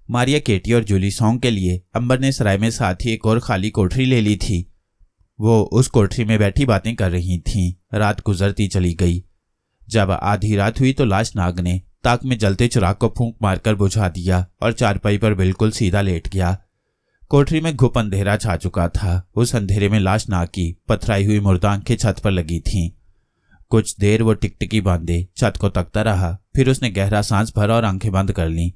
मारिया, केटी और जूली सॉन्ग के लिए अंबर ने सराय में साथ ही एक और खाली कोठरी ले ली थी। वो उस कोठरी में बैठी बातें कर रही थीं। रात गुजरती चली गई। जब आधी रात हुई तो लाश नाग ने ताक में जलते चिराग को फूंक मारकर बुझा दिया और चारपाई पर बिल्कुल सीधा लेट गया। कोठरी में घुप अंधेरा छा चुका था। उस अंधेरे में लाश नाग की पथराई हुई मुर्दा आंखें छत पर लगी थीं। कुछ देर वो टिकटिकी बांधे छत को तकता रहा। फिर उसने गहरा सांस भरा और आंखें बंद कर लीं।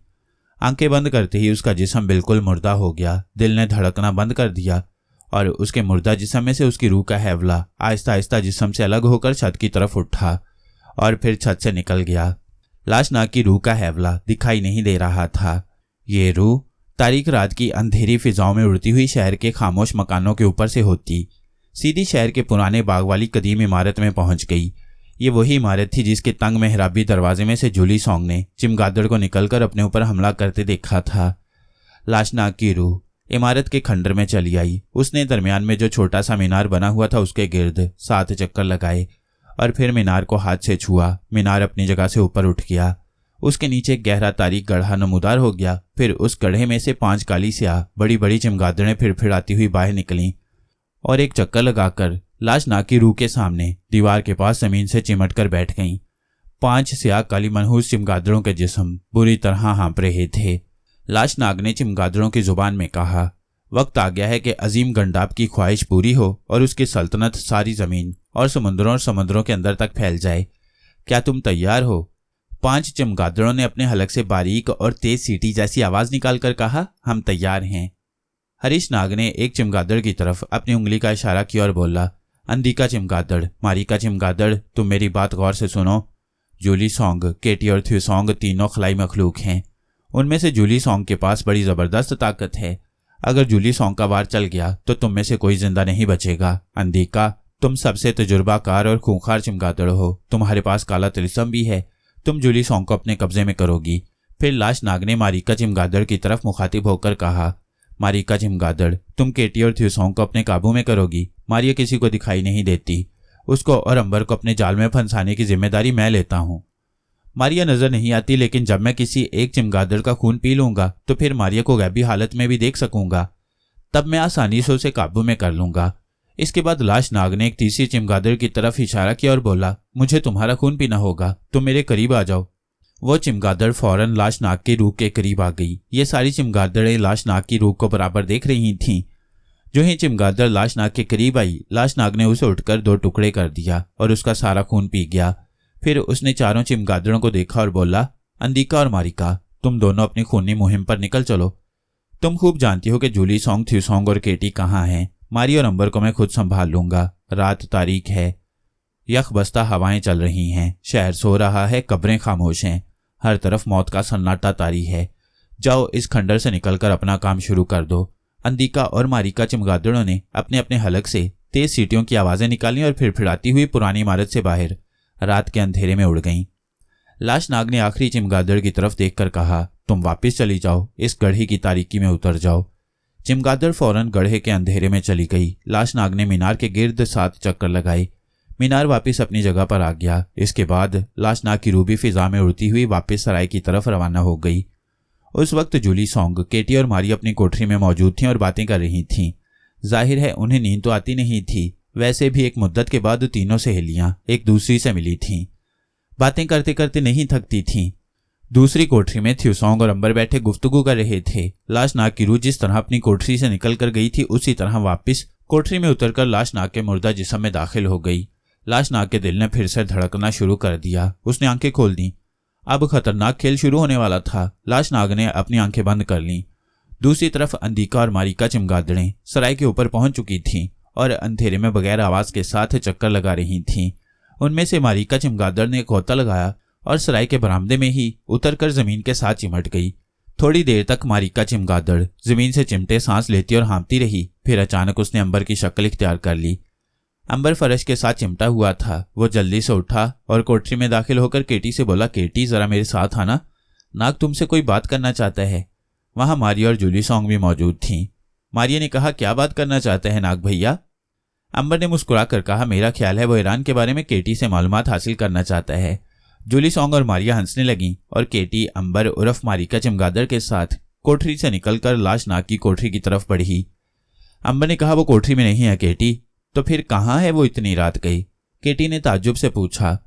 आंखें बंद करते ही उसका जिस्म बिल्कुल मुर्दा हो गया। दिल ने धड़कना बंद कर दिया और उसके मुर्दा जिस्म में से उसकी रूह का हैवला आहिस्ता आहिस्ता जिस्म से अलग होकर छत की तरफ उठा और फिर छत से निकल गया। लाश नाग की रूह का हैवला दिखाई नहीं दे रहा था। ये रूह तारीख रात की अंधेरी फिजाओं में उड़ती हुई शहर के खामोश मकानों के ऊपर से होती सीधी शहर के पुराने बाग वाली कदीम इमारत में पहुंच गई। ये वही इमारत थी जिसके तंग मेहराबी दरवाजे में से जूली सॉन्ग ने चिमगादड़ को निकलकर अपने ऊपर हमला करते देखा था। लाश नाग की रूह इमारत के खंडर में चली आई। उसने दरमियान में जो छोटा सा मीनार बना हुआ था उसके गिर्द 7 चक्कर लगाए और फिर मीनार को हाथ से छुआ। मीनार अपनी जगह से ऊपर उठ गया। उसके नीचे एक गहरा तारीख गड्ढा नमूदार हो गया। फिर उस गड्ढे में से 5 काली स्याह बड़ी बड़ी चिमगादड़ें फिड़फिड़ाती हुई बाहर निकलीं और एक चक्कर लगाकर लाश नाग की रूह के सामने दीवार के पास जमीन से चिमट कर बैठ गईं। 5 स्याह काली मनहूस चिमगादड़ों के जिस्म बुरी तरह हाँप रहे थे। लाश नाग ने चिमगादड़ों की जुबान में कहा, वक्त आ गया है कि अजीम गंडाब की ख्वाहिश पूरी हो और उसकी सल्तनत सारी जमीन और समुद्रों के अंदर तक फैल जाए। क्या तुम तैयार हो? 5 चमगादड़ों ने अपने हलक से बारीक और तेज सीटी जैसी आवाज निकालकर कहा, हम तैयार हैं। हरीश नाग ने एक चमगादड़ की तरफ अपनी उंगली का इशारा किया और बोला, अंधी का चिमगादड़, मारी का चिमगादड़, तुम मेरी बात गौर से सुनो। जूली सॉन्ग, केटी और थ्यू सॉन्ग तीनों खलाई मखलूक हैं। उनमें से जूली सॉन्ग के पास बड़ी जबरदस्त ताकत है। अगर जूली सॉन्ग का वार चल गया तो तुम में से कोई जिंदा नहीं बचेगा। अंधी का, तुम सबसे तजुर्बाकार और खूंखार चिमगादड़ हो। तुम्हारे पास काला तिलिस्म भी है। तुम जूली सॉन्ग को अपने कब्जे में करोगी। फिर लाश नाग ने मारिका चिमगादड़ की तरफ मुखातिब होकर कहा, मारिका चिमगादड़, तुम केटी और थ्यूसोंग को अपने काबू में करोगी। मारिया किसी को दिखाई नहीं देती। उसको और अंबर को अपने जाल में फंसाने की जिम्मेदारी मैं लेता हूँ। मारिया नजर नहीं आती, लेकिन जब मैं किसी एक चिमगादड़ का खून पी लूंगा तो फिर मारिया को गैबी हालत में भी देख सकूंगा। तब मैं आसानी से उसे काबू में कर लूंगा। इसके बाद लाश नाग ने एक तीसरी चिमगादड़ की तरफ इशारा किया और बोला, मुझे तुम्हारा खून पीना होगा, तुम मेरे करीब आ जाओ। वो चिमगादड़ फौरन लाश नाग की रूह के करीब आ गई। ये सारी चिमगादड़ें लाश नाग की रूह को बराबर देख रही थीं। जो ही चिमगादड़ लाश नाग के करीब आई, लाश नाग ने उसे उठकर 2 टुकड़े कर दिया और उसका सारा खून पी गया। फिर उसने चारों चिमगादड़ों को देखा और बोला, अंदिका और मारिका, तुम दोनों अपनी खूनी मुहिम पर निकल चलो। तुम खूब जानती हो कि जूली सॉन्ग, थ्यूसोंग और केटी कहाँ हैं। मारी और अंबर को मैं खुद संभाल लूंगा। रात तारीख है, यख बस्ता हवाएं चल रही हैं, शहर सो रहा है, कब्रें खामोश हैं, हर तरफ मौत का सन्नाटा तारी है। जाओ, इस खंडर से निकलकर अपना काम शुरू कर दो। अंदिका और मारिका चिमगादड़ों ने अपने अपने हलक से तेज सीटियों की आवाजें निकाली और फिड़फिड़ाती हुई पुरानी इमारत से बाहर रात के अंधेरे में उड़ गईं। लाश नाग ने आखिरी चिमगादड़ की तरफ देखकर कहा, तुम वापस चली जाओ, इस गड्ढे की तारीकी में उतर जाओ। चिमगादड़ फौरन गड्ढे के अंधेरे में चली गई। लाश नाग ने मीनार के गिर्द 7 चक्कर लगाए। मीनार वापस अपनी जगह पर आ गया। इसके बाद लाश नाग की रूह भी फिजा में उड़ती हुई वापस सराय की तरफ रवाना हो गई। उस वक्त जूली सॉन्ग, केटी और मारी अपनी कोठरी में मौजूद थीं और बातें कर रही थीं। जाहिर है उन्हें नींद तो आती नहीं थी। वैसे भी एक मुद्दत के बाद तीनों सहेलियां एक दूसरी से मिली थीं। बातें करते करते नहीं थकती थीं। दूसरी कोठरी में थ्यूसोंग और अंबर बैठे गुफ्तगू कर रहे थे। लाश नाग की रूह जिस तरह अपनी कोठरी से निकल कर गई थी, उसी तरह वापस कोठरी में उतरकर लाश नाग के मुर्दा जिस्म में दाखिल हो गई। लाश नाग के दिल ने फिर से धड़कना शुरू कर दिया। उसने आंखें खोल दी। अब खतरनाक खेल शुरू होने वाला था। लाश नाग ने अपनी आंखें बंद कर लीं। दूसरी तरफ अंदिका और मारिका चिमगादड़ें सराय के ऊपर पहुंच चुकी थीं और अंधेरे में बगैर आवाज के साथ चक्कर लगा रही थीं। उनमें से मारिका चिमगादड़ ने गोता लगाया और सराय के बरामदे में ही उतरकर जमीन के साथ चिमट गई। थोड़ी देर तक मारिका चिमगादड़ जमीन से चिमटे सांस लेती और हाँफती रही। फिर अचानक उसने अंबर की शक्ल इख्तियार कर ली। अंबर फर्श के साथ चिमटा हुआ था। वो जल्दी से उठा और कोठरी में दाखिल होकर केटी से बोला, केटी जरा मेरे साथ आना, नाग तुमसे कोई बात करना चाहता है। वहां मारिया और जूली सॉन्ग भी मौजूद थीं। मारिया ने कहा, क्या बात करना चाहते हैं नाग भैया? अंबर ने मुस्कुराकर कहा, मेरा ख्याल है वो ईरान के बारे में केटी से मालूमात हासिल करना चाहता है। जूली सॉन्ग और मारिया हंसने लगीं और केटी अंबर उर्फ मारिका चिमगादड़ के साथ कोठरी से निकलकर लाश नाग की कोठरी की तरफ बढ़ी। अंबर ने कहा, वो कोठरी में नहीं है केटी। तो फिर कहाँ है वो इतनी रात गई? केटी ने ताज्जुब से पूछा।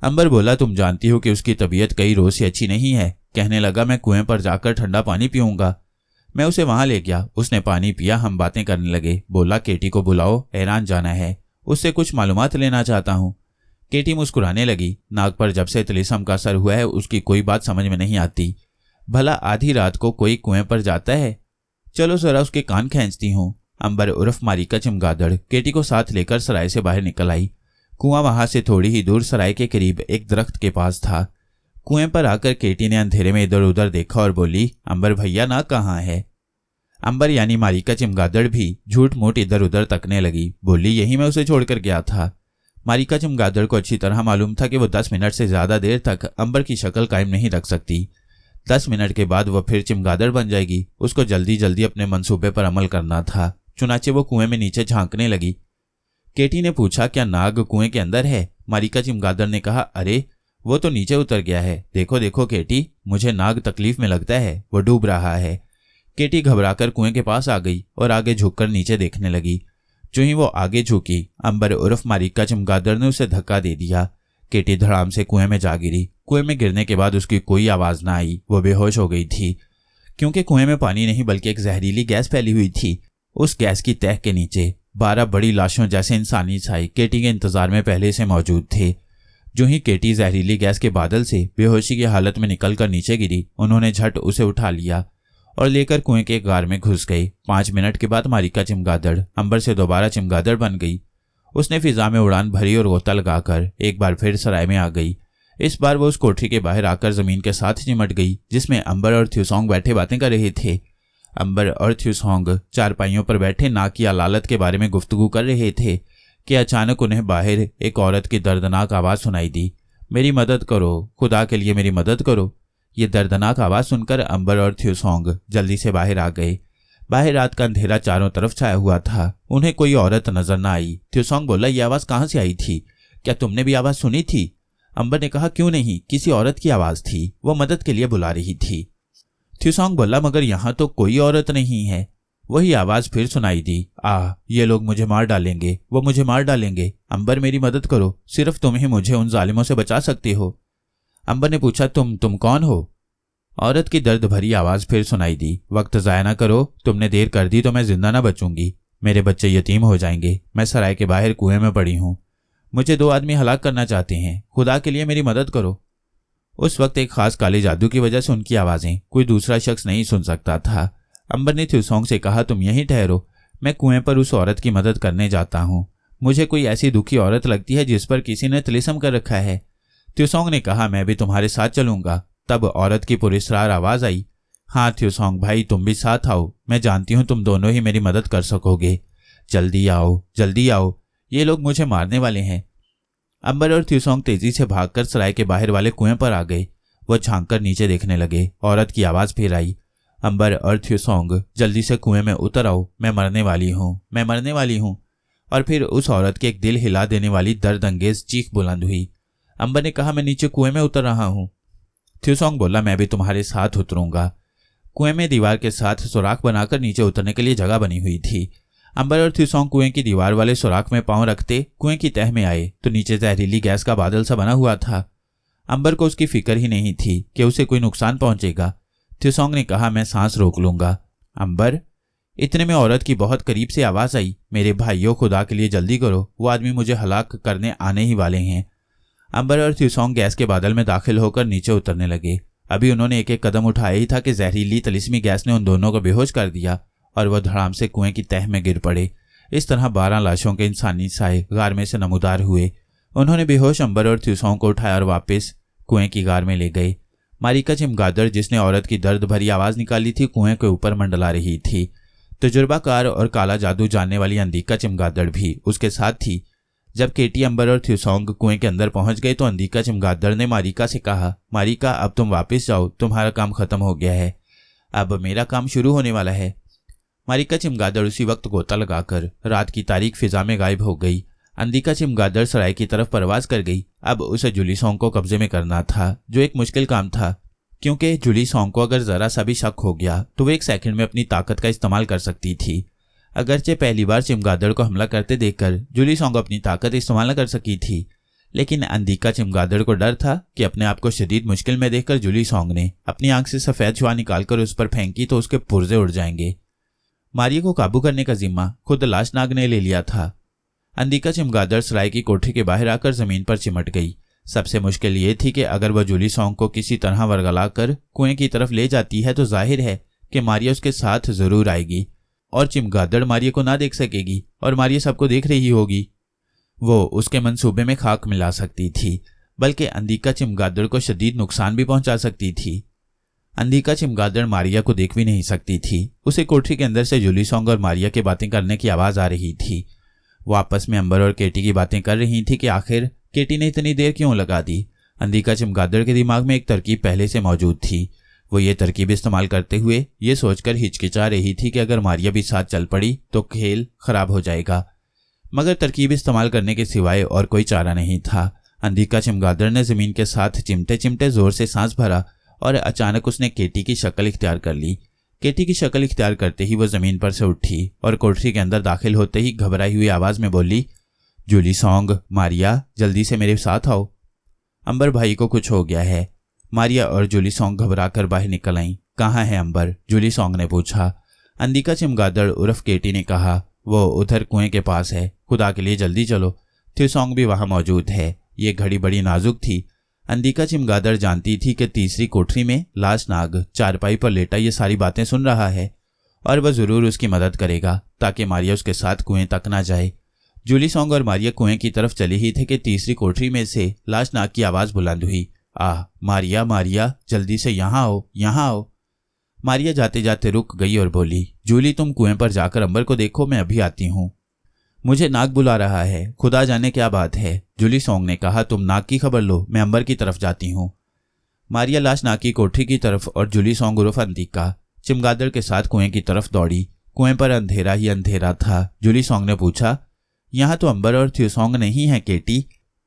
अंबर बोला, तुम जानती हो कि उसकी तबीयत कई रोज से अच्छी नहीं है। कहने लगा, मैं कुएं पर जाकर ठंडा पानी पीऊंगा। मैं उसे वहां ले गया, उसने पानी पिया, हम बातें करने लगे। बोला, केटी को बुलाओ, ईरान जाना है, उससे कुछ मालूमात लेना चाहता हूँ। केटी मुस्कुराने लगी। नाग पर जब से तिलिस्म का असर हुआ है उसकी कोई बात समझ में नहीं आती। भला आधी रात को कोई कुएं पर जाता है? चलो जरा उसके कान खींचती हूँ। अंबर उर्फ मारिका चमगादड़ केटी को साथ लेकर सराय से बाहर निकल आई। कुआं वहां से थोड़ी ही दूर सराय के करीब एक दरख्त के पास था। कुएं पर आकर केटी ने अंधेरे में इधर उधर देखा और बोली, अंबर भैया नाग कहाँ है? अंबर यानी मारिका चमगादड़ भी झूठ मूठ इधर उधर तकने लगी। बोली, यही मैं उसे छोड़कर गया था। मारिका चमगादड़ को अच्छी तरह मालूम था कि वो 10 मिनट से ज्यादा देर तक अंबर की शक्ल कायम नहीं रख सकती। 10 मिनट के बाद वह फिर चमगादड़ बन जाएगी। उसको जल्दी जल्दी अपने मंसूबे पर अमल करना था। चुनाचे वो कुएं में नीचे झांकने लगी। केटी ने पूछा, क्या नाग कुएं के अंदर है? मारिका चमगादड़ ने कहा, अरे वो तो नीचे उतर गया है। देखो देखो केटी, मुझे नाग तकलीफ में लगता है, वो डूब रहा है। केटी घबराकर कुएं के पास आ गई और आगे झुककर नीचे देखने लगी। जो ही वो आगे झुकी, अंबर उर्फ मारिका चमगादड़ ने उसे धक्का दे दिया। केटी धड़ाम से कुएं में जा गिरी। कुएं में गिरने के बाद उसकी कोई आवाज ना आई। वो बेहोश हो गई थी। क्योंकि कुएं में पानी नहीं बल्कि एक जहरीली गैस फैली हुई थी। उस गैस की तह के नीचे 12 बड़ी लाशों जैसे इंसानी छाई केटी के इंतजार में पहले से मौजूद थे। जो ही केटी जहरीली गैस के बादल से बेहोशी की हालत में निकलकर नीचे गिरी, उन्होंने झट उसे उठा लिया और लेकर कुएं के गार में घुस गई। 5 मिनट के बाद मारिका चमगादड़ अंबर से दोबारा चमगादड़ बन गई। उसने फिजा में उड़ान भरी और गोता लगाकर एक बार फिर सराय में आ गई। इस बार वो उस कोठरी के बाहर आकर जमीन के साथ चिमट गई जिसमें अंबर और थ्यूसोंग बैठे बातें कर रहे थे। अंबर और थ्यूसोंग चारपाइयों पर बैठे नाग की अलालत के बारे में गुफ्तगू कर रहे थे कि अचानक उन्हें बाहर एक औरत की दर्दनाक आवाज सुनाई दी। मेरी मदद करो, खुदा के लिए मेरी मदद करो। ये दर्दनाक आवाज सुनकर अंबर और थ्यूसोंग जल्दी से बाहर आ गए। बाहर रात का अंधेरा चारों तरफ छाया हुआ था। उन्हें कोई औरत नजर न आई। थ्यूसोंग बोला, ये आवाज कहाँ से आई थी? क्या तुमने भी आवाज सुनी थी? अंबर ने कहा, क्यों नहीं, किसी औरत की आवाज थी, वो मदद के लिए बुला रही थी। थ्यूसोंग बोला, मगर यहाँ तो कोई औरत नहीं है। वही आवाज फिर सुनाई दी, ये लोग मुझे मार डालेंगे, वो मुझे मार डालेंगे। अंबर मेरी मदद करो, सिर्फ तुम ही मुझे उन जालिमों से बचा सकती हो। अंबर ने पूछा, तुम कौन हो? औरत की दर्द भरी आवाज फिर सुनाई दी, वक्त जाया ना करो, तुमने देर कर दी तो मैं जिंदा ना बचूंगी। मेरे बच्चे यतीम हो जाएंगे। मैं सराय के बाहर कुएं में पड़ी हूं। मुझे 2 आदमी हलाक करना चाहते हैं। खुदा के लिए मेरी मदद करो। उस वक्त एक खास काले जादू की वजह से उनकी आवाजें कोई दूसरा शख्स नहीं सुन सकता था। अंबर ने थ्यूसोंग से कहा, तुम यहीं ठहरो, मैं कुएं पर उस औरत की मदद करने जाता हूं। मुझे कोई ऐसी दुखी औरत लगती है जिस पर किसी ने तिलिस्म कर रखा है। थ्यूसोंग ने कहा, मैं भी तुम्हारे साथ चलूंगा। तब औरत की पुरस्कार आवाज आई, हाँ थ्यूसोंग भाई, तुम भी साथ आओ। मैं जानती हूं तुम दोनों ही मेरी मदद कर सकोगे। जल्दी आओ, जल्दी आओ, ये लोग मुझे मारने वाले हैं। अंबर और थ्यूसोंग तेजी से भागकर सराय के बाहर वाले कुएं पर आ गए। वो झांक कर नीचे देखने लगे। औरत की आवाज फिर आई, अंबर और थ्यूसोंग जल्दी से कुएं में उतर आओ, मैं मरने वाली हूँ, मैं मरने वाली हूँ। और फिर उस औरत की एक दिल हिला देने वाली दर्द अंगेज चीख बुलंद हुई। अंबर ने कहा, मैं नीचे कुएं में उतर रहा हूँ। थ्यूसोंग बोला, मैं भी तुम्हारे साथ उतरूंगा। कुएं में दीवार के साथ सुराख बनाकर नीचे उतरने के लिए जगह बनी हुई थी। अंबर और थ्यूसोंग कुएं की दीवार वाले सुराख में पांव रखते कुएं की तह में आए तो नीचे जहरीली गैस का बादल सा बना हुआ था। अंबर को उसकी फिक्र ही नहीं थी कि उसे कोई नुकसान पहुंचेगा। थ्यूसोंग ने कहा, मैं सांस रोक लूंगा। अंबर, इतने में औरत की बहुत करीब से आवाज आई, मेरे भाइयों, खुदा के लिए जल्दी करो, वो आदमी मुझे हलाक करने आने ही वाले हैं। अंबर और थ्यूसोंग गैस के बादल में दाखिल होकर नीचे उतरने लगे। अभी उन्होंने एक एक कदम उठाया ही था कि जहरीली तिलिस्मी गैस ने उन दोनों को बेहोश कर दिया और वह धड़ाम से कुएं की तह में गिर पड़े। इस तरह 12 लाशों के इंसानी साए गार में से नमूदार हुए। उन्होंने बेहोश अंबर और थ्यूसोंग को उठाया और वापस कुएं की गार में ले गए। मारिका चमगादड़, जिसने औरत की दर्द भरी आवाज निकाली थी, कुएं के ऊपर मंडला रही थी। तजुर्बाकार और काला जादू जानने वाली अंदिका चमगादड़ भी उसके साथ थी। जब केटी, अंबर और थ्यूसोंग कुएं के अंदर पहुंच गए तो अंदिका चमगादड़ ने मारिका से कहा, मारिका, अब तुम वापस जाओ, तुम्हारा काम खत्म हो गया है, अब मेरा काम शुरू होने वाला है। मारिका चमगादड़ उसी वक्त गोता लगाकर रात की तारीख फिजा में गायब हो गई। अंदिका चमगादड़ सराय की तरफ परवाज कर गई। अब उसे जुलिसोंग को कब्जे में करना था, जो एक मुश्किल काम था। क्योंकि जूली सॉन्ग को अगर जरा सा भी शक हो गया तो वो 1 सेकंड में अपनी ताकत का इस्तेमाल कर सकती थी। अगरचे पहली बार चमगादड़ को हमला करते देखकर जूली सॉन्ग अपनी ताकत इस्तेमाल न कर सकी थी, लेकिन अंदिका चमगादड़ को डर था कि अपने आप को शदीद मुश्किल में देखकर जूली सॉन्ग ने अपनी आंख से सफेद शुआ निकालकर उस पर फेंकी तो उसके पुर्जे उड़ जाएंगे। मारिया को काबू करने का जिम्मा खुद लाशनाग ने ले लिया था। अंदिका चमगादड़ सराय की कोठरी के बाहर आकर जमीन पर चिमट गई। सबसे मुश्किल ये थी कि अगर वह जूली सॉन्ग को किसी तरह वरगलाकर कुएं की तरफ ले जाती है तो जाहिर है कि मारिया उसके साथ जरूर आएगी और चमगादड़ मारिया को ना देख सकेगी और मारिया सबको देख रही होगी। वो उसके मंसूबे में खाक मिला सकती थी, बल्कि अंदिका चमगादड़ को शदीद नुकसान भी पहुंचा सकती थी। अंदिका चमगादड़ मारिया को देख भी नहीं सकती थी। उसे कोठरी के अंदर से जूली सॉन्ग और मारिया की बातें करने की आवाज आ रही थी। वो आपस में अंबर और केटी की बातें कर रही थी कि आखिर केटी ने इतनी देर क्यों लगा दी। अंदिका चमगादड़ के दिमाग में एक तरकीब पहले से मौजूद थी। वो ये तरकीब इस्तेमाल करते हुए ये सोचकर हिचकिचा रही थी कि अगर मारिया भी साथ चल पड़ी तो खेल खराब हो जाएगा, मगर तरकीब इस्तेमाल करने के सिवाय और कोई चारा नहीं था। अंदिका चमगादड़ ने जमीन के साथ चिमटे चिमटे जोर से सांस भरा और अचानक उसने केटी की शक्ल इख्तियार कर ली। केटी की शक्ल इख्तियार करते ही वो जमीन पर से उठी और कोठरी के अंदर दाखिल होते ही घबराई हुई आवाज में बोली, जूली सॉन्ग, मारिया, जल्दी से मेरे साथ आओ। अंबर भाई को कुछ हो गया है। मारिया और जूली सॉन्ग घबराकर बाहर निकल आईं। कहाँ है अंबर? जूली सॉन्ग ने पूछा। अंदिका चमगादड़ उर्फ केटी ने कहा, वो उधर कुएं के पास है, खुदा के लिए जल्दी चलो। थ्यूसॉन्ग भी वहां मौजूद है। ये घड़ी बड़ी नाजुक थी। अंदिका चमगादड़ जानती थी कि तीसरी कोठरी में लाशनाग चारपाई पर लेटा ये सारी बातें सुन रहा है और वह जरूर उसकी मदद करेगा ताकि मारिया उसके साथ कुएं तक ना जाए। जूली सॉन्ग और मारिया कुएं की तरफ चले ही थे कि तीसरी कोठरी में से लाशनाग की आवाज बुलंद हुई, आह मारिया, मारिया, जल्दी से यहाँ आओ, यहाँ आओ। मारिया जाते जाते रुक गई और बोली, जूली तुम कुएं पर जाकर अंबर को देखो, मैं अभी आती हूँ। मुझे नाग बुला रहा है, खुदा जाने क्या बात है। जूली सॉन्ग ने कहा, तुम नाग की खबर लो, मैं अंबर की तरफ जाती हूँ। मारिया लाशनाग की कोठरी की तरफ और जूली सॉन्ग उर्फ अंदिका चमगादड़ के साथ कुएं की तरफ दौड़ी। कुएं पर अंधेरा ही अंधेरा था। जूली सॉन्ग ने पूछा, यहाँ तो अंबर और थ्यूसॉन्ग नहीं है केटी?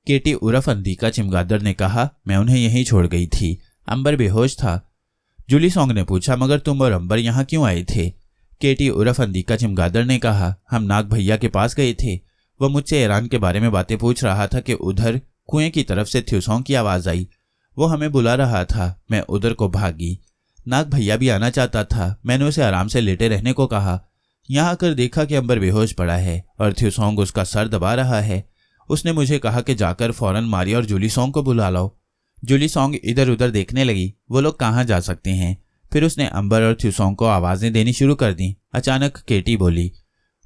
केटी उर्फ अंदिका चमगादड़ ने कहा, मैं उन्हें यहीं छोड़ गई थी, अंबर बेहोश था। जूली सॉन्ग ने पूछा, मगर तुम और अंबर यहाँ क्यों आए थे? केटी उर्फ अंदिका चमगादड़ ने कहा, हम नाग भैया के पास गए थे। वह मुझसे ईरान के बारे में बातें पूछ रहा था कि उधर कुएं की तरफ से थ्यूसॉन्ग की आवाज आई। वो हमें बुला रहा था, मैं उधर को भागी। नाग भैया भी आना चाहता था, मैंने उसे आराम से लेटे रहने को कहा। यहाँ आकर देखा कि अंबर बेहोश पड़ा है और थ्यूसॉन्ग उसका सर दबा रहा है। उसने मुझे कहा कि जाकर फौरन मारिया और जूली सॉन्ग को बुला लाओ। जूली सॉन्ग इधर उधर देखने लगी, वो लोग कहाँ जा सकते हैं। फिर उसने अंबर और थ्यूसॉन्ग को आवाजें देनी शुरू कर दी। अचानक केटी बोली,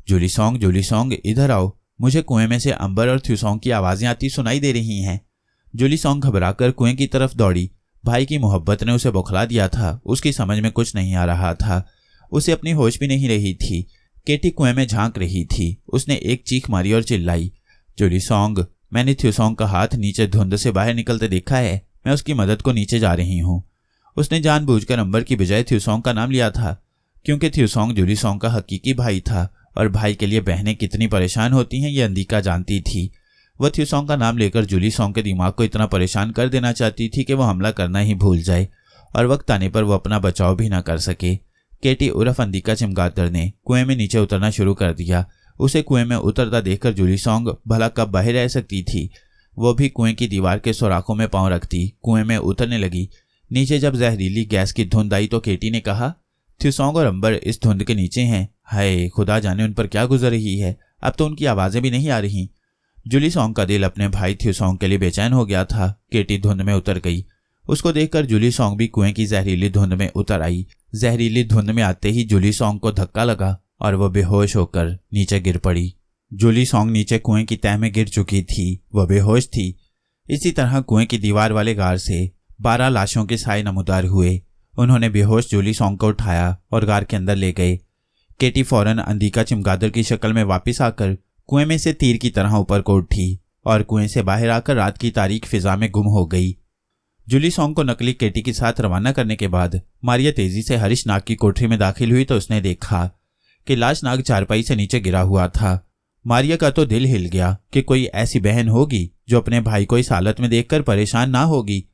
जूली सॉन्ग इधर आओ, मुझे कुएं में से अंबर और थ्यूसॉन्ग की आवाजें आती सुनाई दे रही हैं। जूली सॉन्ग घबराकर कुएं की तरफ दौड़ी। भाई की मोहब्बत ने उसे बौखला दिया था। उसकी समझ में कुछ नहीं आ रहा था। उसे अपनी होश भी नहीं रही थी। केटी कुएं में झांक रही थी। उसने एक चीख मारी और चिल्लाई, जूली सॉन्ग, मैंने थ्यूसॉन्ग का हाथ नीचे धुंध से बाहर निकलते देखा है, मैं उसकी मदद को नीचे जा रही हूँ। उसने जानबूझकर अंबर की बजाय थ्यूसॉन्ग का नाम लिया था, क्योंकि थ्यूसॉन्ग जूली सॉन्ग का हकीकी भाई था और भाई के लिए बहनें कितनी परेशान होती हैं ये अंदिका जानती थी। वह थ्यूसॉन्ग का नाम लेकर जूली सॉन्ग के दिमाग को इतना परेशान कर देना चाहती थी कि वह हमला करना ही भूल जाए और वक्त आने पर वह अपना बचाव भी ना कर सके। केटी उर्फ अंदिका चमगादड़ ने कुएं में नीचे उतरना शुरू कर दिया। उसे कुएं में उतरता देखकर जूली सॉन्ग भला कब बाहर रह सकती थी। वो भी कुएं की दीवार के सुराखों में पांव रखती कुएं में उतरने लगी। नीचे जब जहरीली गैस की धुंध आई तो केटी ने कहा, थ्यूसॉन्ग और अंबर इस धुंध के नीचे हैं। हाय खुदा जाने उन पर क्या गुजर रही है, अब तो उनकी आवाजें भी नहीं आ रही। जूली सॉन्ग का दिल अपने भाई थ्यूसॉन्ग के लिए बेचैन हो गया था। केटी धुंध में उतर गई। उसको देखकर जूली सॉन्ग भी कुएं की जहरीली धुंध में उतर आई। जहरीली धुंध में आते ही जूली सॉन्ग को धक्का लगा और वह बेहोश होकर नीचे गिर पड़ी। जूली सॉन्ग नीचे कुएं की तह में गिर चुकी थी। वह बेहोश थी। इसी तरह कुएं की दीवार वाले गार से 12 लाशों के साए नमूदार हुए। उन्होंने बेहोश जूली सॉन्ग को उठाया और गार के अंदर ले गए। केटी फौरन अंदिका चमगादड़ की शक्ल में वापस आकर कुएं में से तीर की तरह ऊपर को उठी और कुएं से बाहर आकर रात की तारीक फिजा में गुम हो गई। जूली सॉन्ग को नकली केटी के साथ रवाना करने के बाद मारिया तेजी से हरीश नाग की कोठरी में दाखिल हुई तो उसने देखा कि लाशनाग चारपाई से नीचे गिरा हुआ था। मारिया का तो दिल हिल गया कि कोई ऐसी बहन होगी जो अपने भाई को इस हालत में देखकर परेशान ना होगी।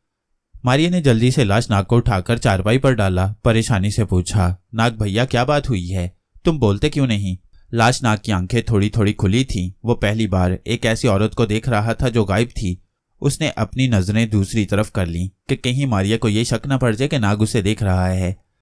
मारिया ने जल्दी से लाश नाग को उठाकर चारपाई पर डाला। परेशानी से पूछा, नाग भैया क्या बात हुई है, तुम बोलते क्यों नहीं? लाश नाग की आंखें थोड़ी थोड़ी खुली थीं। वो पहली बार एक ऐसी औरत को देख रहा था जो गायब थी। उसने अपनी नजरें दूसरी तरफ कर लीं कि कहीं मारिया को ये शक न पड़ जाए कि नाग उसे देख रहा है।